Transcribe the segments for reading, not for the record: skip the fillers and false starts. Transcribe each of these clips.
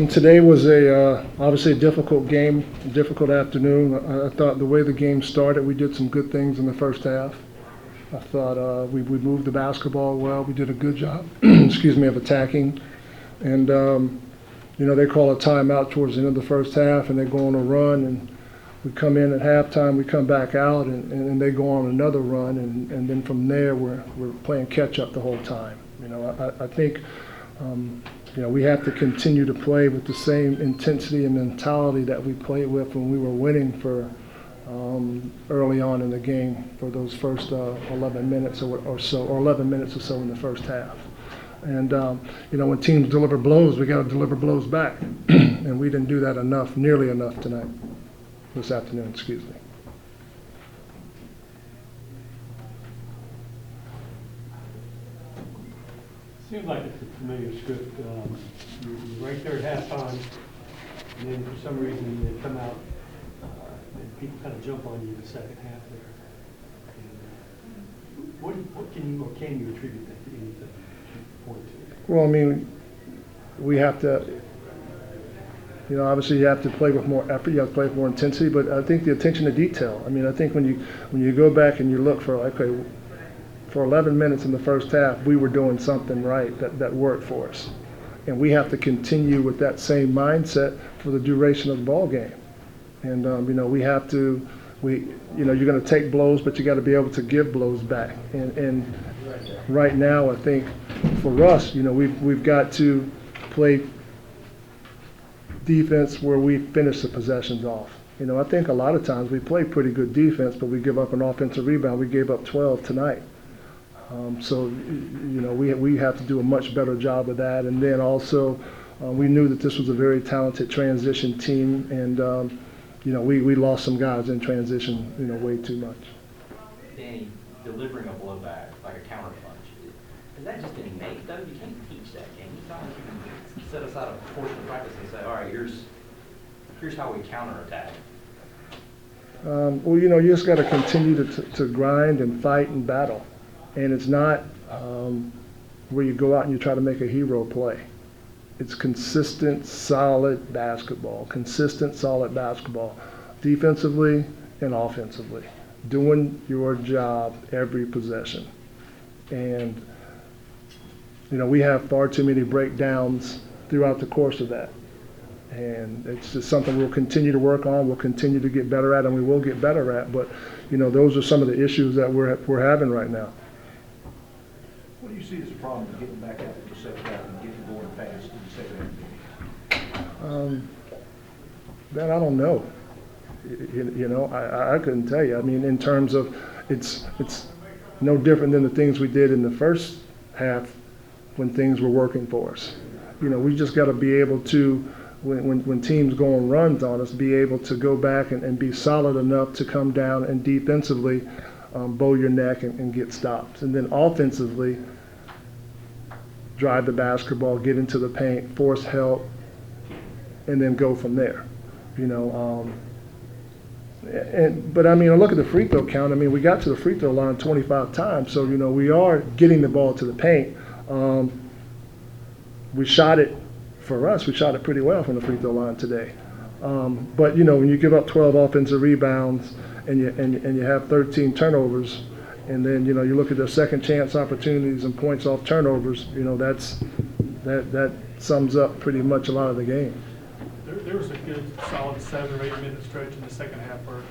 Today was obviously a difficult game, a difficult afternoon. I thought the way the game started, we did some good things in the first half. I thought we moved the basketball well. We did a good job, excuse me, of attacking. And, they call a timeout towards the end of the first half, and they go on a run. And we come in at halftime, we come back out, and they go on another run. And then from there, we're playing catch-up the whole time. I think we have to continue to play with the same intensity and mentality that we played with when we were winning for early on in the game for those first 11 minutes or so, or 11 minutes or so in the first half. And, when teams deliver blows, we got to deliver blows back. And we didn't do that nearly enough this afternoon, excuse me. Seems like it's a familiar script. You're right there at halftime, and then for some reason they come out and people kind of jump on you in the second half there. And, what can you attribute that to anything you point to? Well, we have to, obviously you have to play with more effort, you have to play with more intensity, but I think the attention to detail. I think when you go back and you look for, okay, for 11 minutes in the first half, we were doing something right that worked for us. And we have to continue with that same mindset for the duration of the ball game. And, we have to, you're going to take blows, but you got to be able to give blows back. And right now, I think for us, we've got to play defense where we finish the possessions off. I think a lot of times we play pretty good defense, but we give up an offensive rebound. We gave up 12 tonight. So we have to do a much better job of that. And then also, we knew that this was a very talented transition team, and we lost some guys in transition, way too much. Danny, delivering a blowback like a counter punch, is that just an innate though? You can't teach that, can you? It's not like you can set aside a portion of practice and say, all right, here's how we counterattack. Well, you just got to continue to grind and fight and battle. And it's not where you go out and you try to make a hero play. It's consistent, solid basketball, defensively and offensively, doing your job every possession. And, we have far too many breakdowns throughout the course of that. And it's just something we'll continue to work on, we'll continue to get better at, and we will get better at. But, those are some of the issues that we're having right now. What do you see as a problem with getting back out to the second half and getting going fast in the second half? That I don't know. I couldn't tell you. In terms of it's no different than the things we did in the first half when things were working for us. We just got to be able to, when teams go on runs on us, be able to go back and be solid enough to come down and defensively bow your neck and get stops. And then offensively, drive the basketball, get into the paint, force help, and then go from there. But I look at the free throw count. We got to the free throw line 25 times, so we are getting the ball to the paint. We shot it, for us, we shot it pretty well from the free throw line today. But when you give up 12 offensive rebounds and you have 13 turnovers, and then you look at their second chance opportunities and points off turnovers, that sums up pretty much a lot of the game. There was a good solid 7 or 8 minute stretch in the second half where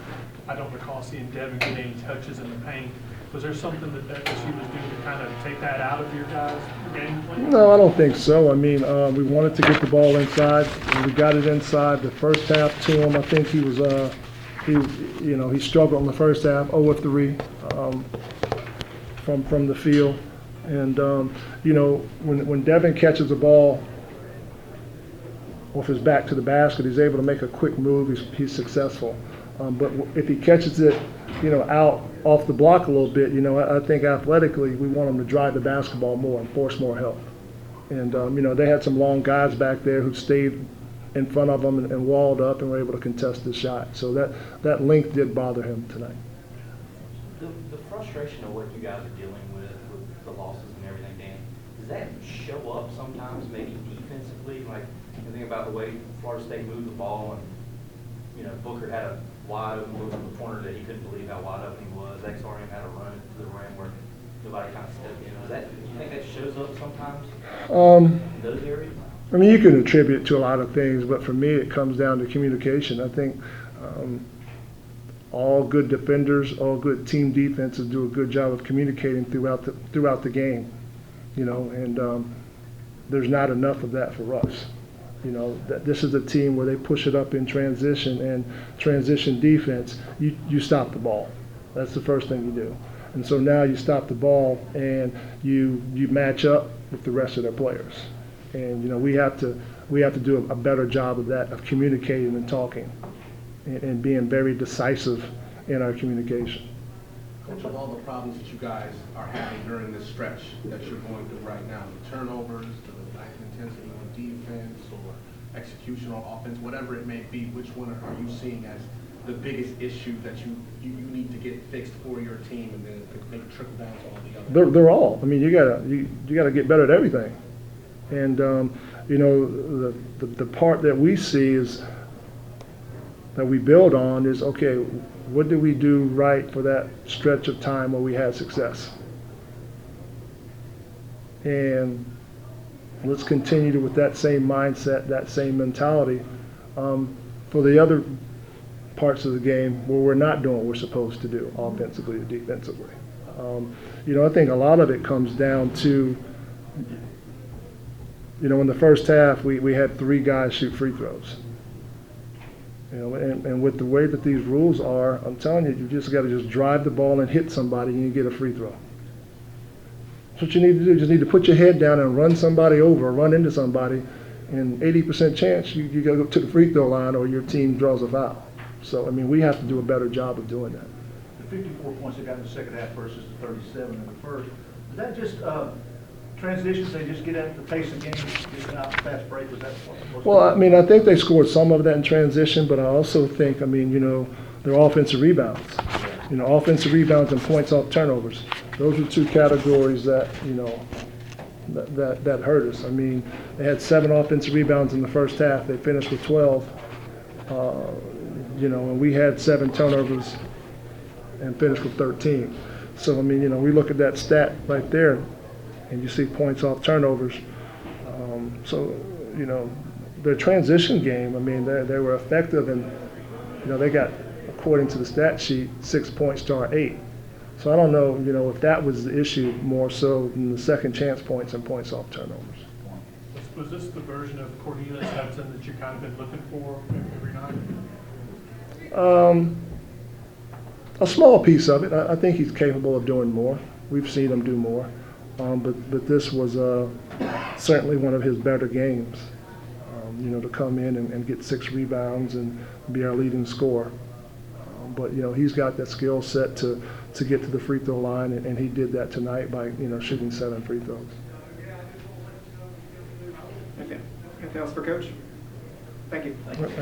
I don't recall seeing Devin get any touches in the paint. Was there something that FSU was doing to kind of take that out of your guys' game plan? No, I don't think so. We wanted to get the ball inside, and we got it inside the first half to him. I think he was he struggled in the first half, 0 of 3 from the field. And when Devin catches the ball with his back to the basket, he's able to make a quick move. He's successful. But if he catches it, out off the block a little bit, I think athletically we want him to drive the basketball more and force more help. And they had some long guys back there who stayed in front of him and walled up and were able to contest the shot. So that length did bother him tonight. The frustration of what you guys are dealing with the losses and everything, Dan, does that show up sometimes maybe defensively? Like, you think about the way Florida State moved the ball and, you know, Booker had a wide open move from the corner that he couldn't believe how wide open he was. XRM had a run to the rim where nobody kind of stepped in. Does that, do you think that shows up sometimes in those areas? I mean, you can attribute to a lot of things, but for me, it comes down to communication. I think all good defenders, all good team defenses do a good job of communicating throughout the game, you know, and there's not enough of that for us. You know, that this is a team where they push it up in transition, and transition defense, you stop the ball. That's the first thing you do. And so now you stop the ball and you match up with the rest of their players. And, you know, we have to do a better job of that, of communicating and talking and being very decisive in our communication. Coach, of all the problems that you guys are having during this stretch that you're going through right now, the turnovers, the lack of intensity on defense or execution on offense, whatever it may be, which one are you seeing as the biggest issue that you need to get fixed for your team, and then maybe trickle down to all the other? They're all. I mean, you gotta get better at everything. And you know, the part that we see is that we build on is, okay, what did we do right for that stretch of time where we had success? And let's continue with that same mindset, that same mentality for the other parts of the game where we're not doing what we're supposed to do offensively or defensively. You know, I think a lot of it comes down to, you know, in the first half, we had 3 guys shoot free throws. You know, and with the way that these rules are, I'm telling you, you just got to just drive the ball and hit somebody and you get a free throw. That's what you need to do. You just need to put your head down and run somebody over, or run into somebody, and 80% chance you got to go to the free throw line or your team draws a foul. So, I mean, we have to do a better job of doing that. The 54 points they got in the second half versus the 37 in the first, is that just transitions, they just get at the pace of games, get out the fast break? Was that what? Well, I mean, I think they scored some of that in transition, but I also think, I mean, you know, their offensive rebounds. You know, offensive rebounds and points off turnovers. Those are 2 categories that, you know, that hurt us. I mean, they had 7 offensive rebounds in the first half. They finished with 12. You know, and we had 7 turnovers and finished with 13. So, I mean, you know, we look at that stat right there, and you see points off turnovers. So, you know, their transition game, I mean, they were effective, and, you know, they got, according to the stat sheet, 6 points to our 8. So I don't know, you know, if that was the issue more so than the second chance points and points off turnovers. Was this the version of Cornelius Hudson that you kind of been looking for every night? A small piece of it. I think he's capable of doing more. We've seen him do more. But this was certainly one of his better games, you know, to come in and get 6 rebounds and be our leading scorer. But, you know, he's got that skill set to get to the free throw line, and he did that tonight by, you know, shooting 7 free throws. Okay. Anything else for Coach? Thank you. All right,